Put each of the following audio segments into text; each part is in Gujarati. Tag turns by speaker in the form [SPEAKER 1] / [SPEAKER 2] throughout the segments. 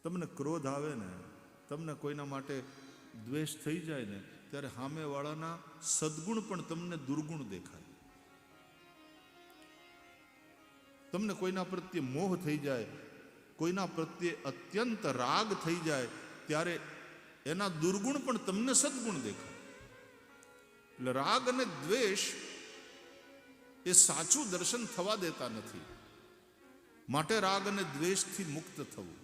[SPEAKER 1] તમને ક્રોધ આવે ને, તમને કોઈના માટે દ્વેષ થઈ જાય ને, ત્યારે સામેવાળાના સદગુણ પણ તમને દુર્ગુણ દેખાય. તમને કોઈના પ્રત્યે મોહ થઈ જાય, કોઈના પ્રત્યે અત્યંત રાગ થઈ જાય, ત્યારે એના દુર્ગુણ પણ તમને સદગુણ દેખાય. એટલે રાગ અને દ્વેષ એ સાચું દર્શન થવા દેતા નથી. માટે રાગ અને દ્વેષથી મુક્ત થવું.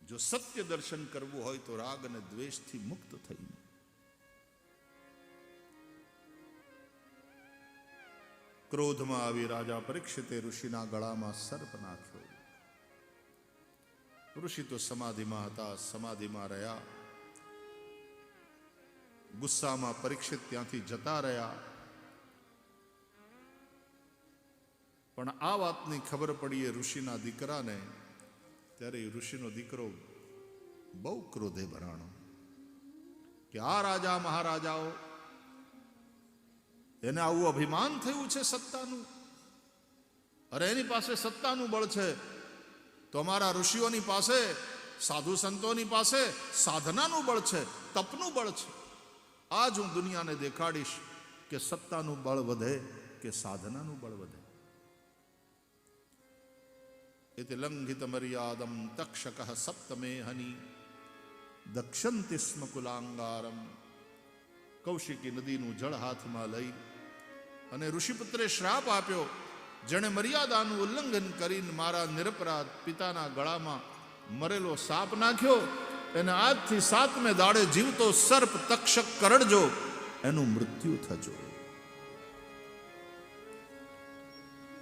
[SPEAKER 1] જો સત્ય દર્શન કરવું હોય તો રાગ અને દ્વેષથી મુક્ત થઈને ક્રોધમાં આવી રાજા પરીક્ષિતે ઋષિના ગળામાં સર્પ નાખ્યો. ઋષિ તો સમાધિમાં હતા, સમાધિમાં રહ્યા. ગુસ્સામાં પરીક્ષિત ત્યાંથી જતા રહ્યા. પણ આ વાતની ખબર પડી એ ઋષિના દીકરાને, ત્યારે ઋષિનો દીકરો બહુ ક્રોધે ભરાણો કે આ રાજા મહારાજાઓ, એને આવું અભિમાન થયું છે સત્તાનું. અરે એની પાસે સત્તાનું બળ છે તો અમારા ઋષિઓની પાસે, સાધુ સંતોની પાસે સાધનાનું બળ છે, તપનું બળ છે. આજ હું દુનિયાને દેખાડીશ કે સત્તાનું બળ વધે કે સાધનાનું બળ વધે. એતે લંઘિત મર્યાદમ તક્ષક સપ્તમે હની દક્ષંતિ સ્મ કુલાંગારમ. કૌશિકી નદીનું જળ હાથમાં લઈ અને ઋષિપુત્રે શ્રાપ આપ્યો, જેણે મર્યાદાનું ઉલ્લંઘન કરીને મારા નિરપરાધ પિતાના ગળામાં મરેલો સાપ નાખ્યો, એને આજથી 7મે દાડે જીવતો સર્પ તક્ષક કરડજો, એનું મૃત્યુ થજો.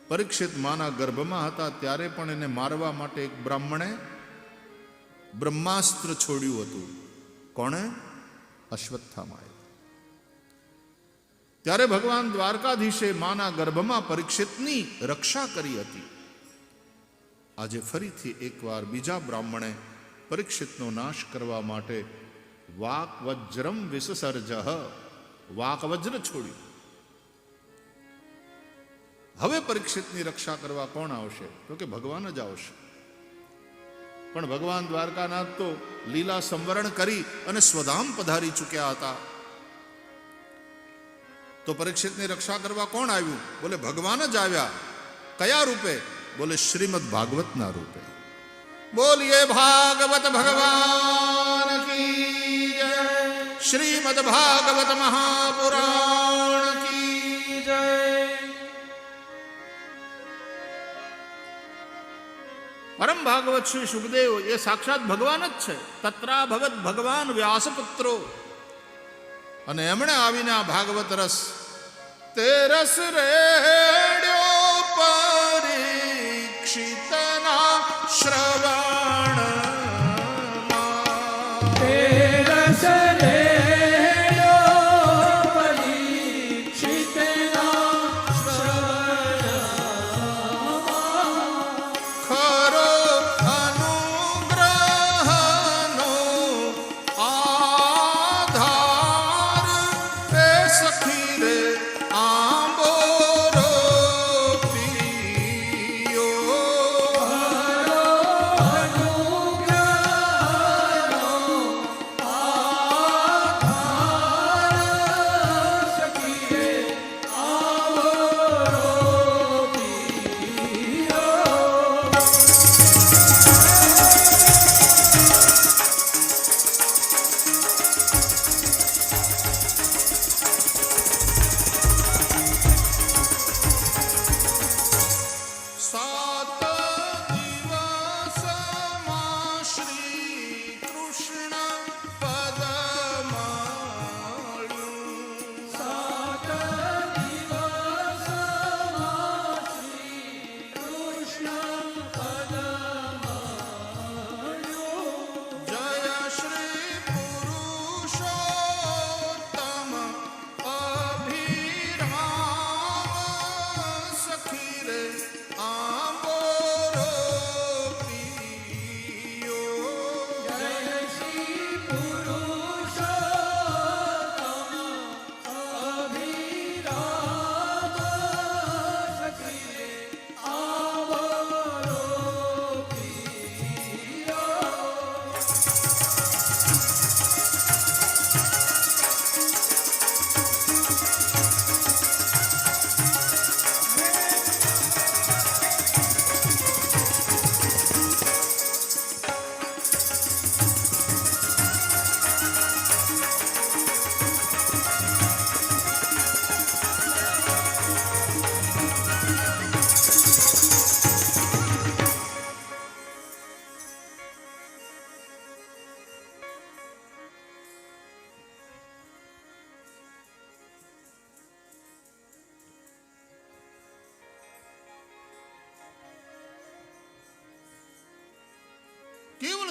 [SPEAKER 1] પરીક્ષિત માના ગર્ભમાં હતા ત્યારે પણ એને મારવા માટે એક બ્રાહ્મણે બ્રહ્માસ્ત્ર છોડ્યું હતું. કોણે? અશ્વત્થામાએ. ત્યારે ભગવાન દ્વારકાધીશે માના ગર્ભમાં પરીક્ષિતની રક્ષા કરી હતી. આજે ફરીથી એકવાર બીજા બ્રાહ્મણે પરીક્ષિતનો નાશ કરવા માટે વાક વજ્રમ વિસસર્જ, વાક વજ્ર છોડ્યું. હવે પરીક્ષિતની રક્ષા કરવા કોણ આવશે? તો કે ભગવાન જ આવશે. પણ ભગવાન દ્વારકાનાથ તો લીલા સંવરણ કરી અને સ્વધામ પધારી ચૂક્યા હતા. તો પરીક્ષિતની રક્ષા કરવા કોણ આવ્યું? બોલે ભગવાન જ આવ્યા. કયા રૂપે? બોલે શ્રીમદ ભાગવતના રૂપે. બોલીએ ભાગવત ભગવાન કી જય. શ્રીમદ ભાગવત મહાપુરાણ કી જય. પરમ ભાગવત શ્રી સુખદેવ એ સાક્ષાત ભગવાન જ છે. તત્રા ભગત ભગવાન વ્યાસપુત્રો. અને એમણે આવીને આ ભાગવત રસ, તે રસ રેડ્યો પરીક્ષિતના શ્રવણ. તે રસ રેડ્યો પરીક્ષિતના શ્રવણ. ખરો અનુગ્રહનો આધાર સખી રે આંબોરો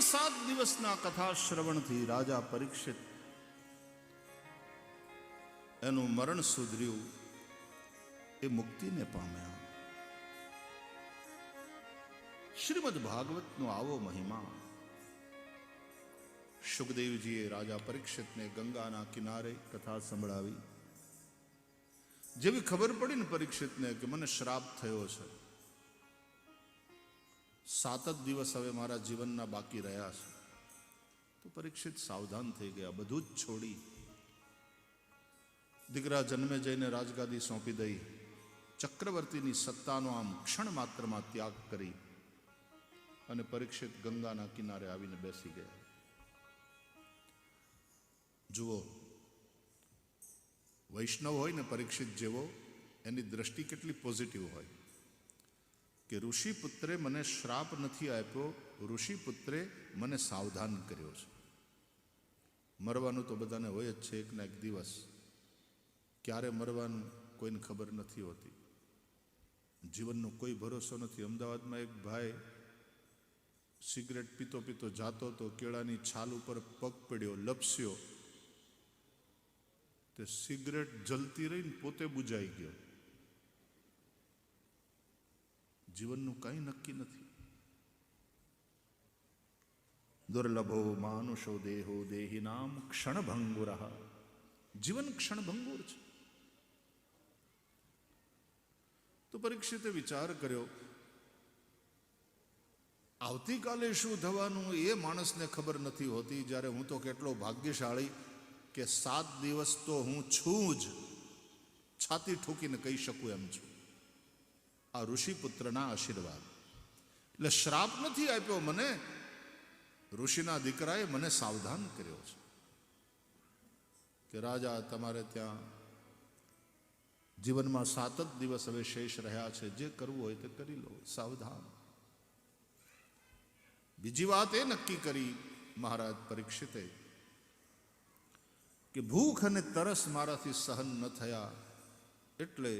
[SPEAKER 1] 7 દિવસના કથા શ્રવણથી રાજા પરીક્ષિત એનું મરણ સુધર્યું, એ મુક્તિને પામ્યા. શ્રીમદ ભાગવતનો આવો મહિમા. સુખદેવજીએ રાજા પરીક્ષિતને ગંગાના કિનારે કથા સંભળાવી. જેવી ખબર પડી ને પરીક્ષિતને કે મને શ્રાપ થયો છે, 7 જ દિવસ હવે મારા જીવનના બાકી રહ્યા છે, તો પરીક્ષિત સાવધાન થઈ ગયા. બધું જ છોડી દીકરા જન્મે જઈને રાજગાદી સોંપી દઈ, ચક્રવર્તીની સત્તાનો આમ ક્ષણ માત્રમાં ત્યાગ કરી અને પરીક્ષિત ગંગાના કિનારે આવીને બેસી ગયા. જુઓ, વૈષ્ણવ હોય ને પરીક્ષિત જેવો, એની દ્રષ્ટિ કેટલી પોઝિટિવ હોય કે ઋષિપુત્રે મને શ્રાપ નથી આપ્યો, ઋષિપુત્રે મને સાવધાન કર્યો છે. મરવાનું તો બધાને હોય જ છે એક ના એક દિવસ. ક્યારે મરવાનું કોઈને ખબર નથી હોતી. જીવનનો કોઈ ભરોસો નથી. અમદાવાદમાં એક ભાઈ સિગરેટ પીતો પીતો જાતો તો કેળાની છાલ ઉપર પગ પડ્યો, લપસ્યો, તે સિગરેટ જલતી રહીને પોતે બુજાઈ ગયો. જીવનનું કંઈ નક્કી નથી. દુર્લભો માનુષો દેહો દેહિનામ ક્ષણભંગુરઃ. જીવન ક્ષણભંગુર છે. તો પરીક્ષિતે વિચાર કર્યો, આવતીકાલે શું થવાનું એ માણસને ખબર નથી હોતી. જ્યારે હું તો કેટલો ભાગ્યશાળી કે 7 દિવસ તો હું છું જ, છાતી ઠોકીને કહી શકું એમ છું. આ ઋષિપુત્રના આશીર્વાદ. એટલે શ્રાપ નથી આપ્યો મને, ઋષિના દીકરાએ મને સાવધાન કર્યો છે કે રાજા તમારે ત્યાં જીવનમાં 7 જ દિવસ હવે શેષ રહ્યા છે, જે કરવું હોય તે કરી લો, સાવધાન. બીજી વાત એ નક્કી કરી મહારાજ પરીક્ષિતે કે ભૂખ અને તરસ મારાથી સહન ન થયા, એટલે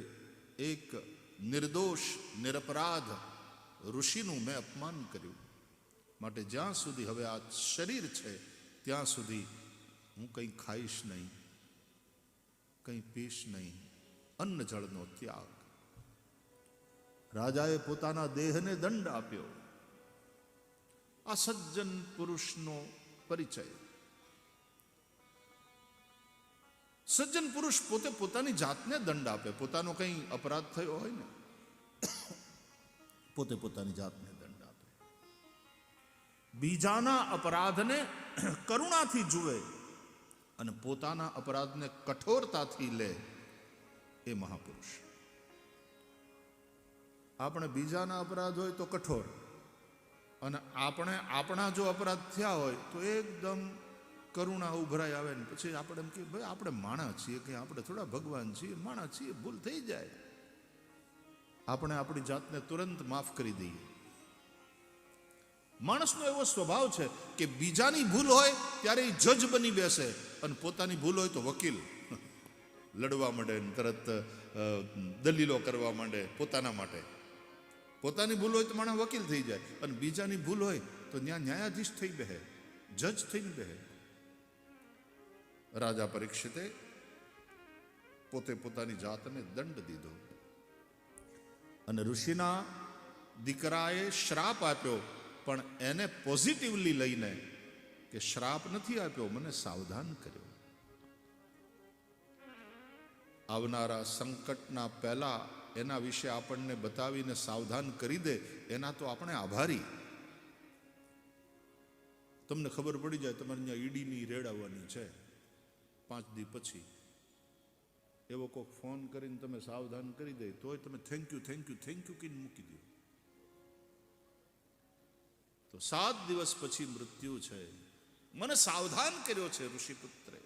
[SPEAKER 1] એક નિર્દોષ નિરપરાધ ઋષિનું મેં અપમાન કર્યું. માટે જ્યાં સુધી હવે આ શરીર છે ત્યાં સુધી હું કંઈ ખાઈશ નહીં, કંઈ પીશ નહીં. અન્ન જળનો ત્યાગ. રાજાએ પોતાના દેહને દંડ આપ્યો. આ સજ્જન પુરુષનો પરિચય. સજ્જન પુરુષ પોતે પોતાની જાતને દંડ આપે. પોતાનો કંઈ અપરાધ થયો હોય ને, પોતે પોતાની જાતને દંડ આપે. બીજાના અપરાધને કરુણાથી જુએ અને પોતાના અપરાધને કઠોરતાથી લે, એ મહાપુરુષ. આપણે બીજાના અપરાધ હોય તો કઠોર, અને આપણે આપણા જો અપરાધ થયા હોય તો એકદમ કરુણા ઉભરાઈ આવે ને પછી આપણે એમ કે ભાઈ આપણે માણસ છીએ, કે આપણે થોડા ભગવાન છીએ, માણસ છીએ, ભૂલ થઈ જાય. આપણે આપણી જાતને તુરંત માફ કરી દઈએ. માણસનો એવો સ્વભાવ છે કે બીજાની ભૂલ હોય ત્યારે એ જજ બની બેસે, અને પોતાની ભૂલ હોય તો વકીલ લડવા માંડે, તરત દલીલો કરવા માંડે પોતાના માટે. પોતાની ભૂલ હોય તો માણસ વકીલ થઈ જાય, અને બીજાની ભૂલ હોય તો ત્યાં ન્યાયાધીશ થઈ બેહે, જજ થઈને બેહે. રાજા પરીક્ષિતે પોતે પોતાની જાતને દંડ દીધો, અને ઋષિના દીકરાએ શ્રાપ આપ્યો, પણ એને પોઝિટિવલી લઈને કે શ્રાપ નથી આપ્યો, મને સાવધાન કર્યો. આવનારા સંકટના પહેલા એના વિશે આપણને બતાવીને સાવધાન કરી દે, એના તો આપણે આભારી. તમને ખબર પડી જાય તમારે ત્યાં ઈડીની રેડ આવવાની છે 5 દી પછી, એવો કોઈક ફોન કરીને તમે સાવધાન કરી દે, તોય તમે થેન્ક યુ કહીને મૂકી દો. તો 7 દિવસ પછી મૃત્યુ છે. મને સાવધાન કર્યો છે ઋષિપુત્રે.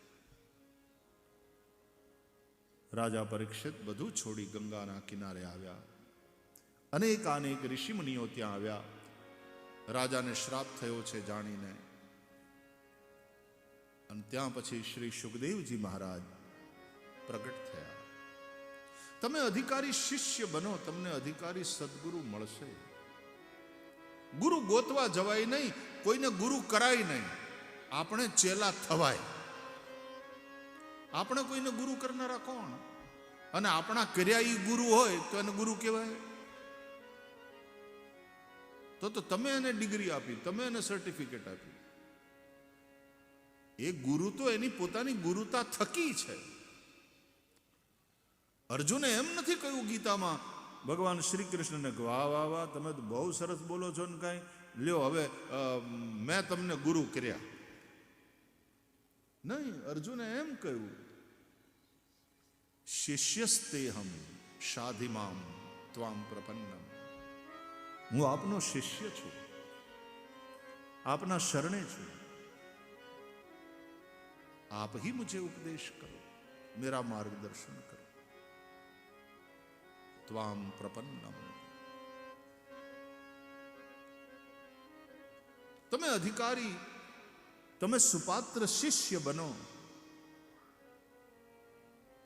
[SPEAKER 1] રાજા પરીક્ષિત બધું છોડી ગંગાના કિનારે આવ્યા. અનેક ઋષિમુનિઓ ત્યાં આવ્યા. રાજાને શ્રાપ થયો છે જાણીને. અને ત્યાં પછી શ્રી સુખદેવજી મહારાજ પ્રગટ થયા. તમે અધિકારી શિષ્ય બનો, તમને અધિકારી સદગુરુ મળશે. ગુરુ ગોતવા જવાય નહીં, કોઈને ગુરુ કરાય નહીં, આપણે ચેલા થવાય. આપણે કોઈને ગુરુ કરનારા કોણ? અને આપણા કર્યા ઈ ગુરુ હોય તો એને ગુરુ કહેવાય? તો તમે એને ડિગ્રી આપી, તમે એને સર્ટિફિકેટ આપી. એ ગુરુ તો એની પોતાની ગુરુતા થકી છે. અર્જુને એમ નથી કહ્યું ગીતામાં ભગવાન શ્રી કૃષ્ણને, વાહ વાહ વાહ, તમે તો બહુ સરસ બોલો છો ને, કાંઈ લ્યો હવે મેં તમને ગુરુ કર્યા. નહીં, અર્જુને એમ કહ્યું, શિષ્યસ્તેહમ શાધિમામ ત્વામ પ્રપન્નમ. હું આપનો શિષ્ય છું, આપના શરણે છું. आप ही मुझे उपदेश करो, मेरा मार्गदर्शन करो. त्वाम प्रपन्नम. તમે અધિકારી, તમે સુપાત્ર શિષ્ય બનો,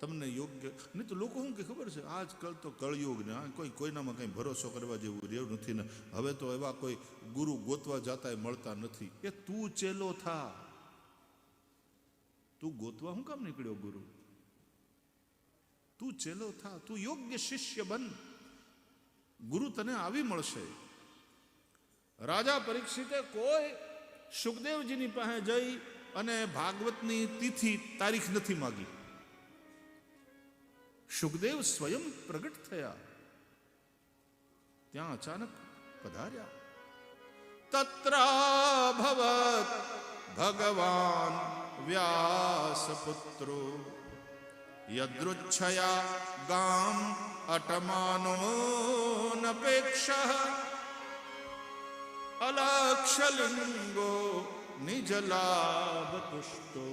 [SPEAKER 1] તમને યોગ્ય. નહીં તો લોકો શું કે ખબર છે, આજકાલ તો કળયુગ ને કોઈનામાં કઈ ભરોસો કરવા જેવું રહ્યું નથી ને. હવે તો એવા કોઈ ગુરુ ગોતવા જતા મળતા નથી. એ તું ચેલો થા. તું ગોતવા હું કામ નીકળ્યો ગુરુ? તું ચેલો થા, તું યોગ્ય શિષ્ય બન, ગુરુ તને આવી મળશે. રાજા પરીક્ષિતે કોઈ સુખદેવજીની પાસે જઈ અને ભાગવતની તિથિ તારીખ નથી માગી. સુખદેવ સ્વયં પ્રગટ થયા, ત્યાં અચાનક પધાર્યા. તત્રાભવત ભગવાન વ્યાસપુત્રો યદૃચ્છયા ગામ અટમાનો નપેક્ષઃ અલક્ષલિંગો નિજલાભતુષ્ટો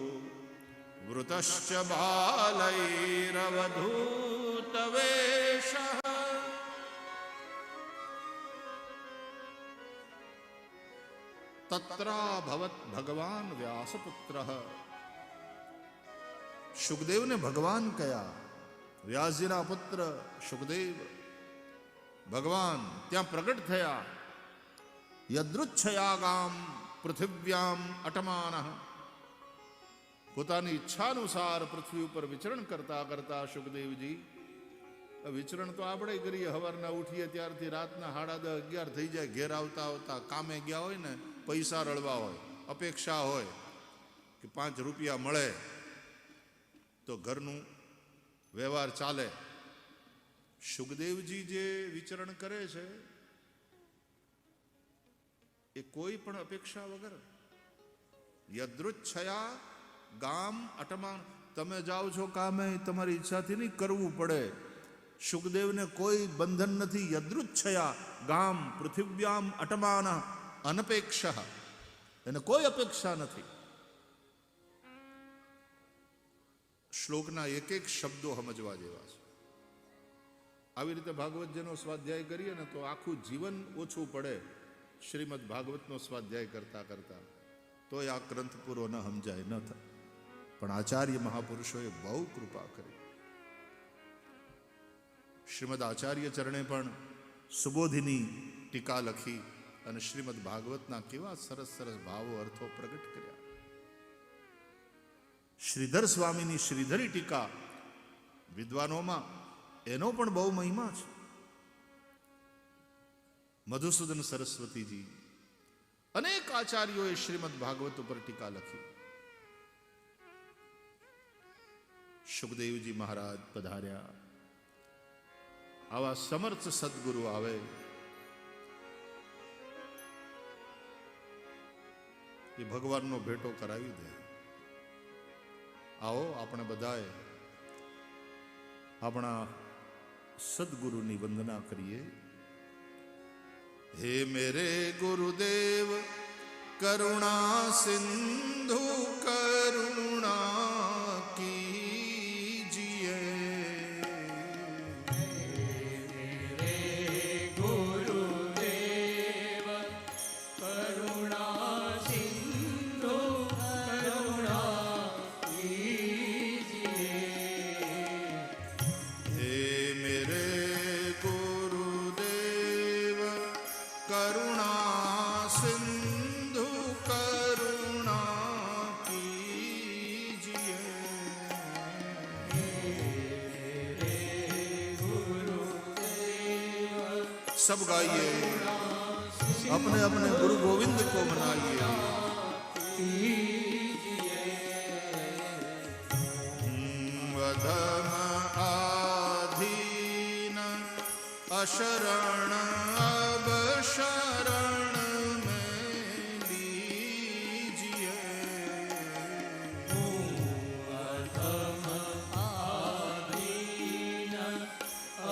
[SPEAKER 1] વૃતશ્ચ બાલૈરવધૂતવેષઃ. તત્રાભવત ભગવાન વ્યાસપુત્ર. સુખદેવને ભગવાન કયા? વ્યાસજીના પુત્ર સુખદેવ ભગવાન ત્યાં પ્રગટ થયા. યદૃચ્છયા ગામ પૃથિવ્યામ અટમાનઃ. પોતાની ઈચ્છાનુસાર પૃથ્વી ઉપર વિચરણ કરતા કરતા સુખદેવજી, વિચરણ તો આપણે કરીએ, સવારના ઉઠીએ ત્યારથી રાતના 10:30-11 થઈ જાય. ઘેર આવતા આવતા કામે ગયા હોય ને, પૈસા રળવા હોય, અપેક્ષા હોય કે 5 રૂપિયા મળે તો ઘરનું વ્યવહાર ચાલે. સુખદેવજી જે વિચરણ કરે છે એ કોઈ પણ અપેક્ષા વગર. યદૃચ્છયા ગામ અટમાન. તમે જાઓ છો કામે, તમારી ઈચ્છાથી નહીં, કરવું પડે. સુખદેવને કોઈ બંધન નથી. યદૃચ્છયા ગામ પૃથિવ્યામ અટમાન અનપેક્ષ. એને કોઈ અપેક્ષા નથી. શ્લોકના એક એક શબ્દો સમજવા જેવા છે. આવી રીતે ભાગવતજીનો સ્વાધ્યાય કરીએ ને તો આખું જીવન ઓછું પડે શ્રીમદ ભાગવતનો સ્વાધ્યાય કરતા કરતા. તો આ ગ્રંથ પૂરો ન સમજાય ન થાય. પણ આચાર્ય મહાપુરુષોએ બહુ કૃપા કરી. શ્રીમદ આચાર્ય ચરણે પણ સુબોધિની ટીકા લખી અને શ્રીમદ ભાગવતના કેવા સરસ સરસ ભાવો અર્થો પ્રગટ કર્યા. શ્રીધર સ્વામીની શ્રીધરી ટીકા વિદ્વાનોમાં એનો પણ બહુ મહિમા છે. મધુસૂદન સરસ્વતીજી, અનેક આચાર્યોએ શ્રીમદ ભાગવત ઉપર ટીકા લખી. સુખદેવજી મહારાજ પધાર્યા. આવા સમર્થ સદગુરુ આવે એ ભગવાનનો ભેટો કરાવી દે. આવો આપણે બધાએ આપણા સદગુરુની વંદના કરીએ. હે મેરે ગુરુદેવ કરુણા સિંધુ કરુણા કીજીએ.
[SPEAKER 2] मेरे गुरुदेव करुणा सिंधु करुणा कीजिए.
[SPEAKER 1] हे मेरे गुरुदेव करुणा सिंधु सब गाइए, अपने अपने गुरु गोविंद को मनाइए। अधम आधीन अशरण अब शरण में लीजिए।
[SPEAKER 2] अधम आधीन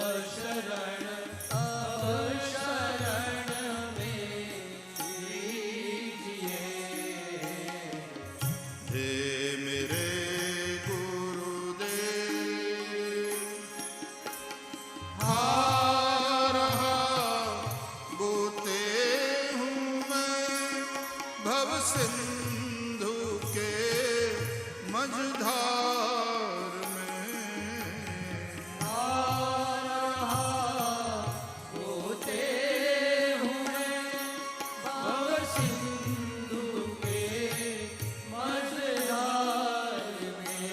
[SPEAKER 2] अशरण अब शरण में लीजिए।
[SPEAKER 1] हे मेरे गुरुदेव, गोते हूँ मैं भव सिंधु के मझधार में।
[SPEAKER 2] होते हूँ मैं भव सिंधु के मझधार में।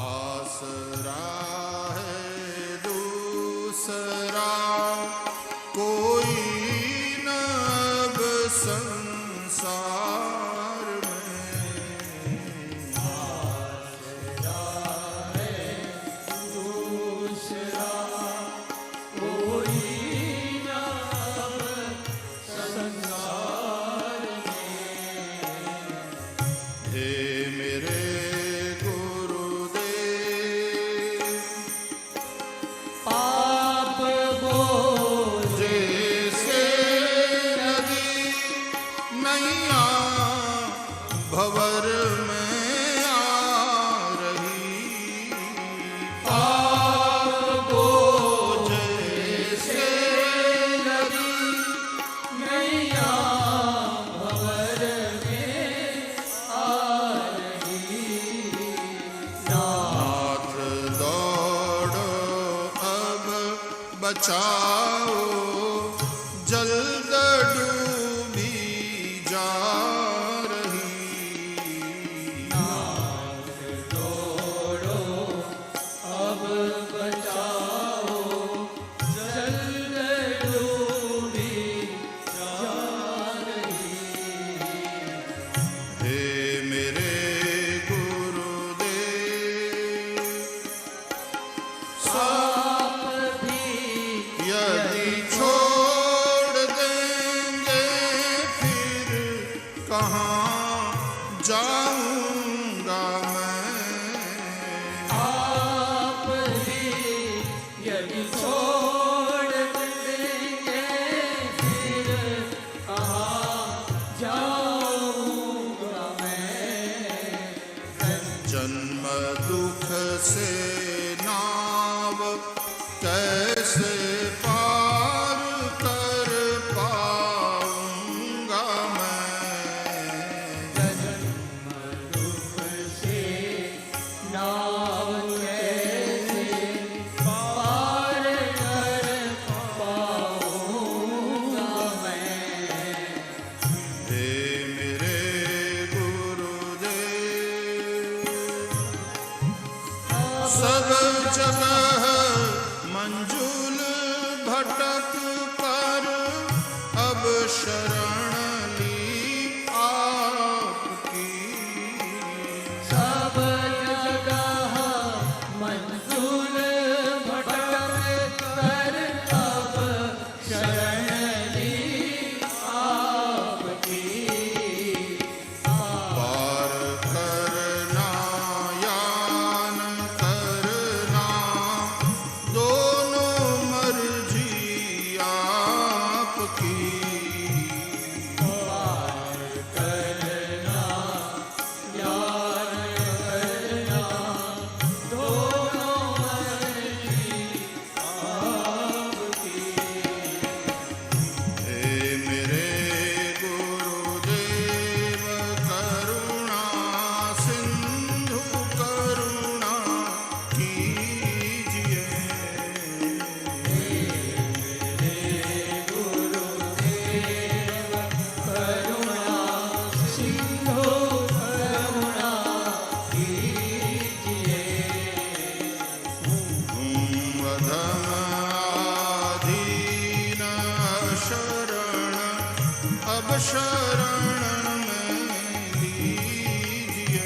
[SPEAKER 1] आसरा है दूसरा कोई न अब संसार में।
[SPEAKER 2] दूसरा कोई न अब संसार में।
[SPEAKER 1] हे मेरे गुरुदेव,
[SPEAKER 2] पाप बोझ
[SPEAKER 1] जैसे नदी नैया भंवर में आ रही।
[SPEAKER 2] पाप बोझ
[SPEAKER 1] जैसे
[SPEAKER 2] नदी नैया भंवर में आ रही।
[SPEAKER 1] नाथ दौड़ो अब बचाओ, जल्द डूबी जा रही।
[SPEAKER 2] दौड़ो अब बचाओ, जल्द डूबी जा रही।
[SPEAKER 1] हे मेरे गुरुदेव,
[SPEAKER 2] आप भी
[SPEAKER 1] यदि छोड़ देंगे फिर कहाँ जाऊंगा मैं।
[SPEAKER 2] आप भी यदि छोड़ देंगे फिर कहाँ जाऊंगा मैं।
[SPEAKER 1] जन्म दुख से नाव कैसे पार कर पाऊंगा मैं।
[SPEAKER 2] जन्म दुख से नाव कैसे पार कर पाऊंगा मैं।
[SPEAKER 1] हे मेरे गुरुदेव, सब जगह मंजुल भटक कर अब शरण ली आपकी।
[SPEAKER 2] सब जगह मंजुल भटक कर अब शरण ली आपकी।
[SPEAKER 1] पार करना यान करना शरण में लीजिए।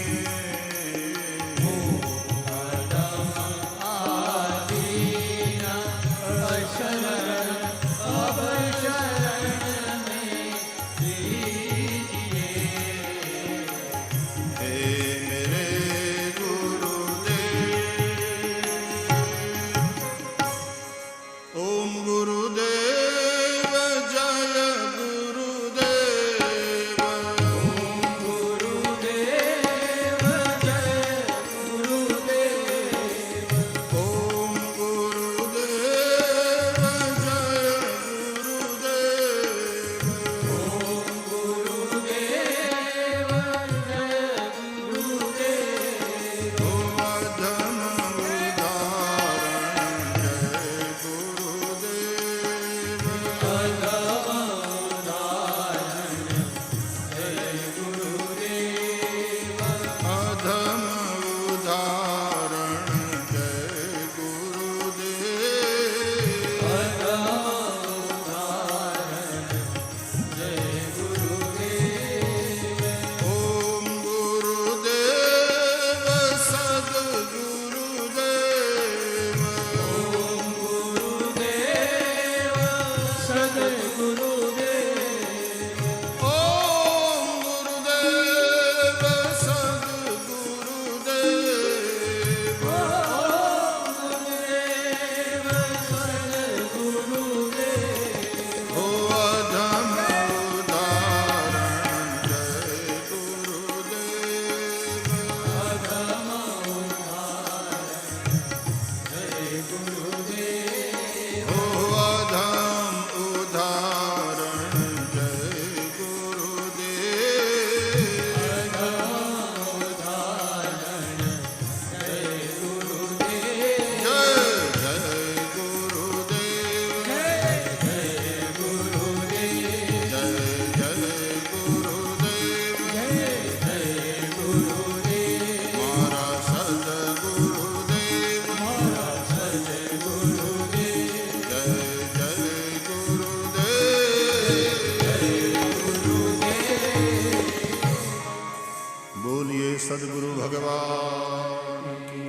[SPEAKER 1] सदगुरु भगवान की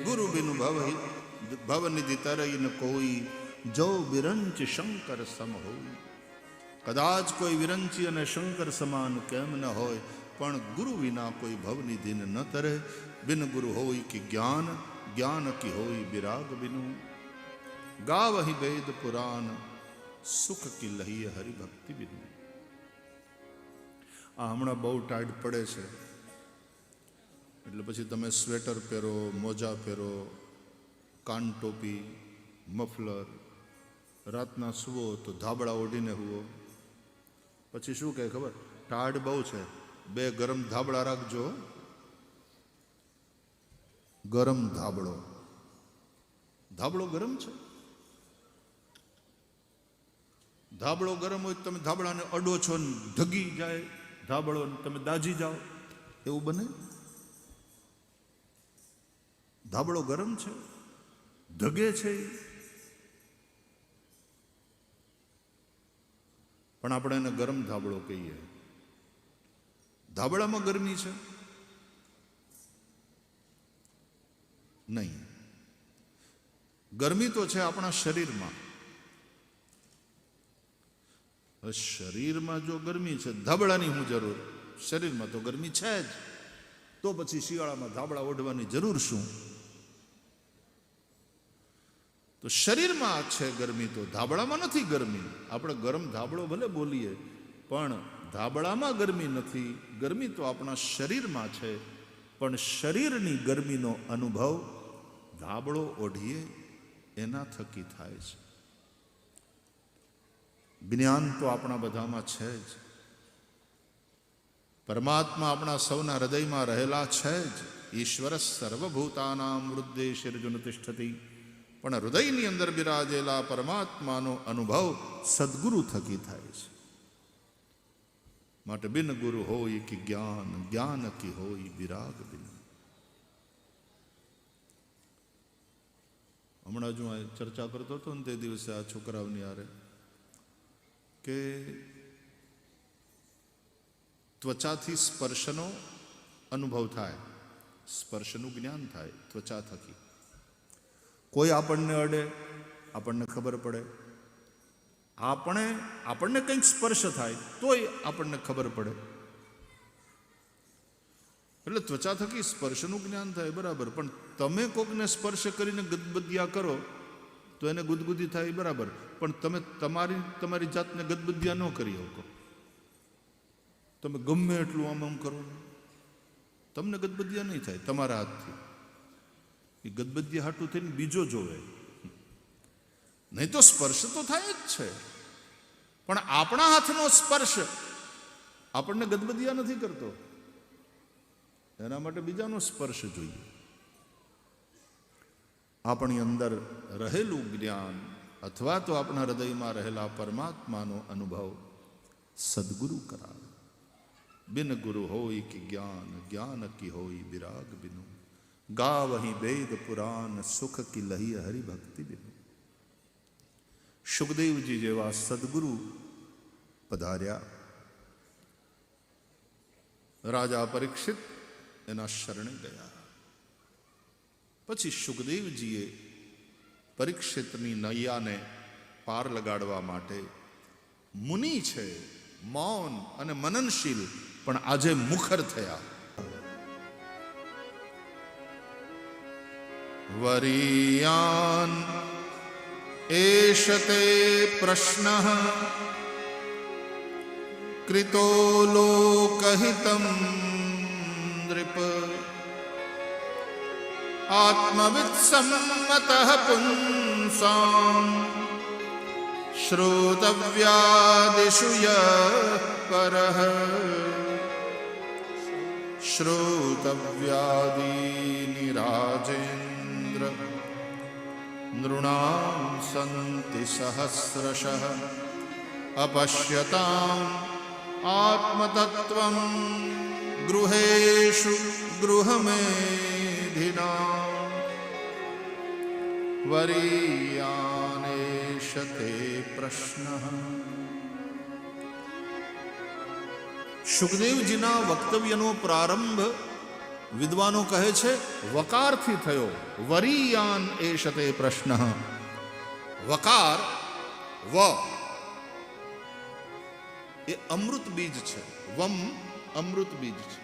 [SPEAKER 1] गुरु बिनु भवनिधि तरई न कोई जो विरंच शंकर सम होई। कदाच कोई विरंची अने शंकर समान केम न होय, पण गुरु विना कोई भवनिधि न तरे। बिन गुरु होई कि ज्ञान, ज्ञान की होई विराग बिनु। गावहि वेद पुराण, सुख की लही हरि भक्ति बिनु। आ हमणा बहु टाइट पड़े छे એટલે પછી તમે સ્વેટર પહેરો, મોજા પહેરો, કાન ટોપી, મફલર, રાતના સૂવો તો ધાબળા ઓઢીને હુવો. પછી શું કહે ખબર? ટાઢ બહુ છે, 2 ગરમ ધાબળા રાખજો. ગરમ ધાબળો, ધાબળો ગરમ છે. ધાબળો ગરમ હોય તમે ધાબળાને અડો છો ને ધગી જાય ધાબળો, તમે દાજી જાઓ, એવું બને? ધાબળો ગરમ છે, ધગે છે, પણ આપણે એને ગરમ ધાબળો કહીએ. ધાબળામાં ગરમી છે નહીં. ગરમી તો છે આપણા શરીરમાં. શરીરમાં જો ગરમી છે, ધાબળાની શું જરૂર? શરીરમાં તો ગરમી છે જ, તો પછી શિયાળામાં ધાબળા ઓઢવાની જરૂર શું? તો શરીરમાં છે ગરમી, તો ધાબળામાં નથી ગરમી. આપણે ગરમ ધાબળો ભલે બોલીએ, પણ ધાબળામાં ગરમી નથી. ગરમી તો આપણા શરીરમાં છે, પણ શરીરની ગરમીનો અનુભવ ધાબળો ઓઢીએ એના થકી થાય છે. જ્ઞાન તો આપણા બધામાં છે જ. પરમાત્મા આપણા સૌના હૃદયમાં રહેલા છે જ. ઈશ્વર સર્વભૂતાનામ હૃદયશિર્જુન તિષ્ઠતિ. પણ હૃદયની અંદર બિરાજેલા પરમાત્માનો અનુભવ સદગુરુ થકી થાય છે. માટે બિન ગુરુ હોય કે જ્ઞાન, જ્ઞાન કી હોય વિરાગ બિન. હમણાં જો આ ચર્ચા કરતો હતો ને તે દિવસે આ છોકરાઓની હારે કે ત્વચાથી સ્પર્શનો અનુભવ થાય, સ્પર્શનું જ્ઞાન થાય ત્વચા થકી. કોઈ આપણને અડે, આપણને ખબર પડે. આપણને કંઈક સ્પર્શ થાય તોય આપણને ખબર પડે. એટલે ત્વચા થકી સ્પર્શનું જ્ઞાન થાય, બરાબર. પણ તમે કોકને સ્પર્શ કરીને ગદબદિયા કરો તો એને ગુદગુદી થાય, બરાબર. પણ તમે તમારી જાતને ગદબદિયા ન કરી શકો. તમે ગમે એટલું આમ કરો, તમને ગદબદિયા નહીં થાય તમારા હાથથી. એ ગદબદિયા હાટું થઈને બીજો જોવે, નહીં તો સ્પર્શ તો થાય જ છે. પણ આપણા હાથનો સ્પર્શ આપણને ગદબદિયા નથી કરતો, એના માટે બીજાનો સ્પર્શ જોઈએ. આપણી અંદર રહેલું જ્ઞાન અથવા તો આપણા હૃદયમાં રહેલા પરમાત્માનો અનુભવ સદગુરુ કરાવે. બિન ગુરુ હોય કે જ્ઞાન, જ્ઞાન કી હોય વિરાગ બિનુ. ગાવહી વેદ પુરાણ, સુખ કી લહી હરિભક્તિ બિનુ. સુખદેવજી જેવા સદગુરુ પધાર્યા. રાજા પરીક્ષિત એના શરણે ગયા. પછી સુખદેવજીએ પરીક્ષિતની નૈયાને પાર લગાડવા માટે મુનિ છે, મૌન અને મનનશીલ, પણ આજે મુખર થયા. વરિયાન એષતે પ્રશ્નઃ કૃતો લોકહિતં નૃપ. આત્મવિદ સંમતઃ પુંસાં શ્રોતવ્યાદિષુ યઃ પરઃ. શ્રોતવ્યાદીનિ રાજેન્દ્ર નૃણાં સંતિ સહસ્રશઃ. અપશ્યતામ આત્મતત્વં ગૃહેષુ ગૃહમેધિનાં. વરિયાનેષતે પ્રશ્નઃ. સુખદેવજીના વક્તવ્યનો પ્રારંભ વિદ્વાનો કહે છે વકારથી થયો. વરિયાન એષતે પ્રશ્ન. વકાર વ એ અમૃત બીજ છે, વમ અમૃત બીજ છે.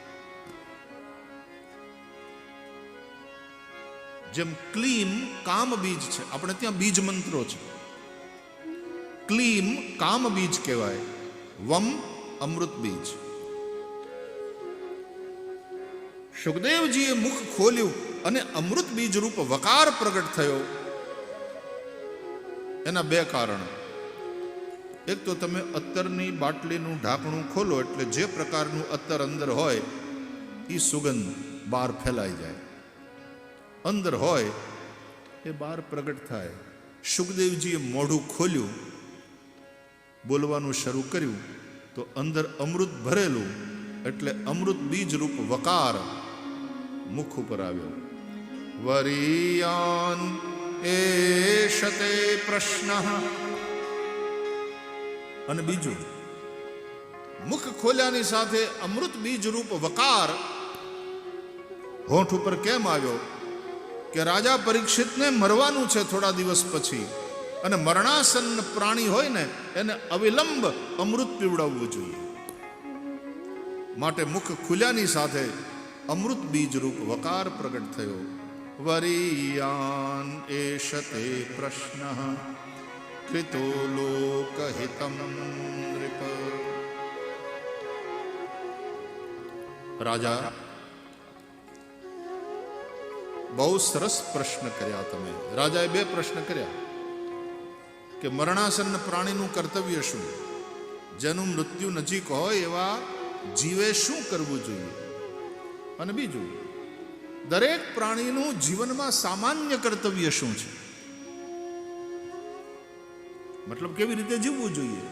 [SPEAKER 1] જેમ ક્લીમ કામ બીજ છે, આપણે ત્યાં બીજ મંત્રો છે. ક્લીમ કામ બીજ કહેવાય, વમ અમૃત બીજ. સુખદેવજીએ મુખ ખોલ્યું અને અમૃત બીજ રૂપ વકાર પ્રગટ થયો. એના બે કારણ. એક તો તમે અત્તરની બાટલીનું ઢાંકણું ખોલો એટલે જે પ્રકારનું અત્તર અંદર હોય એ સુગંધ બહાર ફેલાઈ જાય. અંદર હોય એ બહાર પ્રગટ થાય. સુખદેવજીએ મોઢું ખોલ્યું, બોલવાનું શરૂ કર્યું તો અંદર અમૃત ભરેલું એટલે અમૃત બીજ રૂપ વકાર મુખ ઉપર આવ્યો. વરિયાન એષતે પ્રશ્ન. અને બીજું, મુખ ખોલ્યાની સાથે અમૃત બીજ રૂપ વકાર હોઠ ઉપર કેમ આવ્યો? કે રાજા પરીક્ષિતને મરવાનું છે થોડા દિવસ પછી, અને મરણાસન્ન પ્રાણી હોય ને એને અવિલંબ અમૃત પીવડાવવું જોઈએ. માટે મુખ ખુલ્યાની સાથે અમૃત બીજ રૂપ વકાર પ્રગટ થયો. વરિયાન એષતે પ્રશ્ન કૃતો લોકહિતં નૃપ. રાજા, બહુ સરસ પ્રશ્ન કર્યા તમે. રાજાએ બે પ્રશ્ન કર્યા કે મરણાસન્ન પ્રાણીનું કર્તવ્ય શું, જેનું મૃત્યુ નજીક હોય એવા જીવે શું કરવું જોઈએ, અને બીજું દરેક પ્રાણીનું જીવનમાં સામાન્ય કર્તવ્ય શું છે, મતલબ કેવી રીતે જીવવું જોઈએ,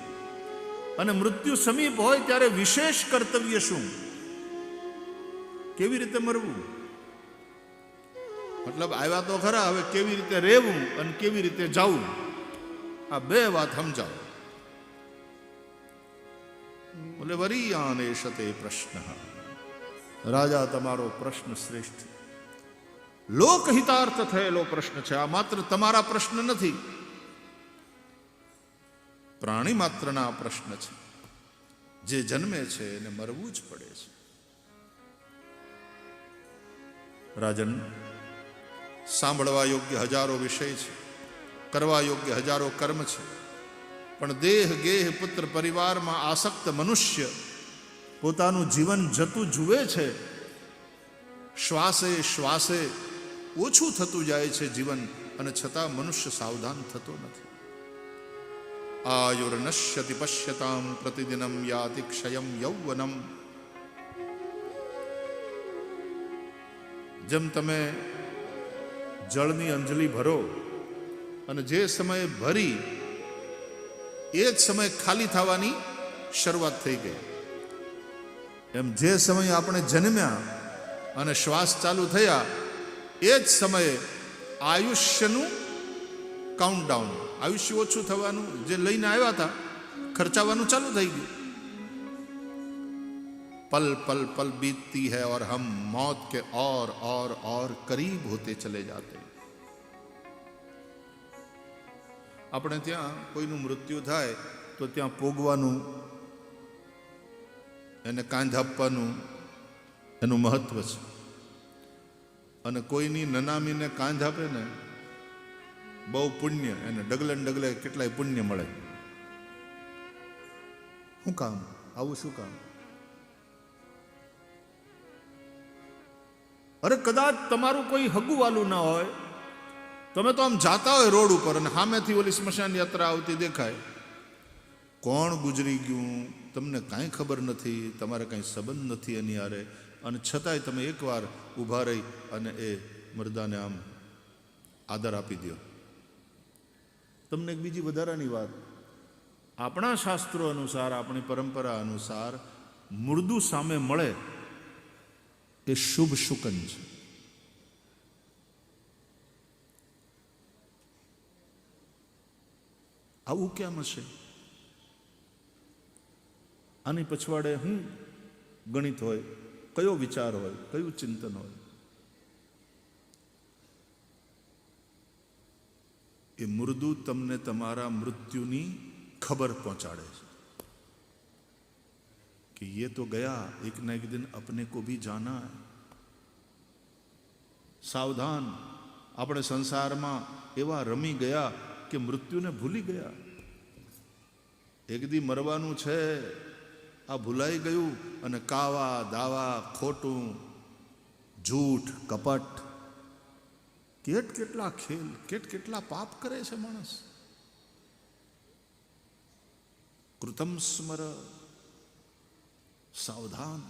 [SPEAKER 1] અને મૃત્યુ સમીપ હોય ત્યારે વિશેષ કર્તવ્ય શું, કેવી રીતે મરવું. મતલબ આવ્યા તો ખરા, હવે કેવી રીતે રહેવું અને કેવી રીતે જવું, આ બે વાત સમજાવો. બોલે વરીયાન એશતે પ્રશ્ન, રાજા તમારો પ્રશ્ન શ્રેષ્ઠ, લોકહિતાર્થ થયેલો પ્રશ્ન છે. આ માત્ર તમારા પ્રશ્ન નથી, પ્રાણી માત્રના પ્રશ્ન છે. જે જન્મે છે એને મરવું જ પડે છે. રાજન, સાંભળવા યોગ્ય હજારો વિષય છે, કરવા યોગ્ય હજારો કર્મ છે, પણ દેહ ગેહ પુત્ર પરિવારમાં આસક્ત મનુષ્ય પોતાનું જીવન જતું જુએ છે. શ્વાસે શ્વાસે ઓછું થતું જાય છે જીવન, અને છતાં મનુષ્ય સાવધાન થતો નથી. આયુર્નશ્યતિ પશ્યતામ પ્રતિદિનમ યાતિ ક્ષયમ યૌવનમ. જેમ તમે જળની અંજલિ ભરો અને જે સમયે ભરી એ જ સમયે ખાલી થવાની શરૂઆત થઈ ગઈ, એમ જે સમયે આપણે જન્મ્યા અને શ્વાસ ચાલુ થયા એ જ સમયે આયુષ્યનું કાઉન્ટડાઉન, આયુષ્ય ઓછું થવાનું, જે લઈને આવ્યા હતા ખર્ચાવાનું ચાલુ થઈ ગયું. पल पल पल बीतती है और हम मौत के और करीब होते चले जाते हैं. આપણે ત્યાં કોઈનું મૃત્યુ થાય તો ત્યાં પોગવાનું, એને કાંધ આપવાનું એનું મહત્વ છે. અને કોઈની નનામીને કાંધ આપે ને બહુ પુણ્ય, એને ડગલે ને ડગલે કેટલાય પુણ્ય મળે. શું કામ આવું, શું કામ? અરે કદાચ તમારું કોઈ હગુવાલું ના હોય, તમે તો આમ જાતા હોય રોડ ઉપર અને સામેથી ઓલી સ્મશાન યાત્રા આવતી દેખાય, કોણ ગુજરી ગયું તમને કાંઈ ખબર નથી, તમારે કાંઈ સંબંધ નથી એની હારે, અને છતાંય તમે એકવાર ઊભા રહી અને એ મરદાને આમ આદર આપી દો. તમને એક બીજી વધારાની વાત, આપણા શાસ્ત્રો અનુસાર, આપણી પરંપરા અનુસાર મુર્દુ સામે મળે એ શુભ શુકન છે. આવું કેમ હશે? આની પછવાડે શું ગણિત હોય, કયો વિચાર હોય, કયું ચિંતન હોય? એ મુર્દુ તમને તમારા મૃત્યુની ખબર પહોંચાડે છે कि ये तो गया, एक न एक दिन अपने को भी जाना है. सावधान. આપણે સંસારમાં એવા રમી ગયા કે મૃત્યુને ભૂલી ગયા. એક દી મરવાનું છે આ ભૂલાઈ ગયું, અને કાવા દાવા, ખોટું, જૂઠ, કપટ, કેટલા ખેલ, કેટલા પાપ કરે છે માણસ. કૃતમ સ્મર. સાવધાન.